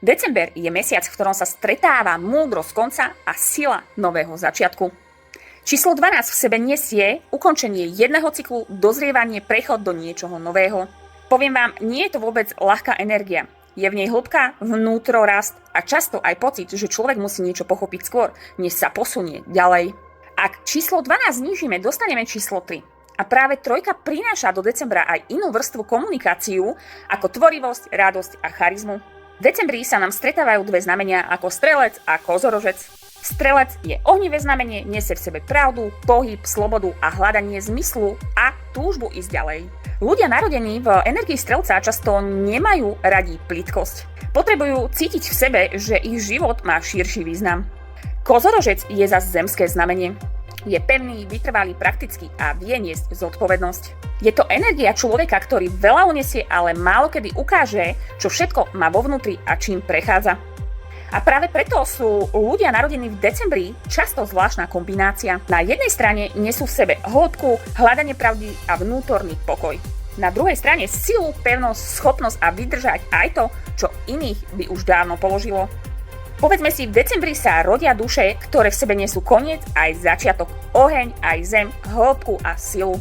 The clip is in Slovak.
December je mesiac, v ktorom sa stretáva múdrosť konca a sila nového začiatku. Číslo 12 v sebe nesie ukončenie jedného cyklu, dozrievanie, prechod do niečoho nového. Poviem vám, nie je to vôbec ľahká energia. Je v nej hĺbka, vnútrorast a často aj pocit, že človek musí niečo pochopiť skôr, než sa posunie ďalej. Ak číslo 12 znížime, dostaneme číslo 3. A práve trojka prináša do decembra aj inú vrstvu komunikáciu ako tvorivosť, radosť a charizmu. V decembri sa nám stretávajú dve znamenia ako strelec a kozorožec. Strelec je ohnivé znamenie, nesie v sebe pravdu, pohyb, slobodu a hľadanie zmyslu a túžbu ísť ďalej. Ľudia narodení v energii strelca často nemajú radi plytkosť. Potrebujú cítiť v sebe, že ich život má širší význam. Kozorožec je zas zemské znamenie. Je pevný, vytrvalý, praktický a vie niesť zodpovednosť. Je to energia človeka, ktorý veľa unesie, ale málo kedy ukáže, čo všetko má vo vnútri a čím prechádza. A práve preto sú ľudia narodení v decembri často zvláštna kombinácia. Na jednej strane nesú v sebe hĺbku, hľadanie pravdy a vnútorný pokoj. Na druhej strane silu, pevnosť, schopnosť a vydržať aj to, čo iných by už dávno položilo. Povedzme si, v decembri sa rodia duše, ktoré v sebe nesú koniec aj začiatok, oheň aj zem, hĺbku a silu.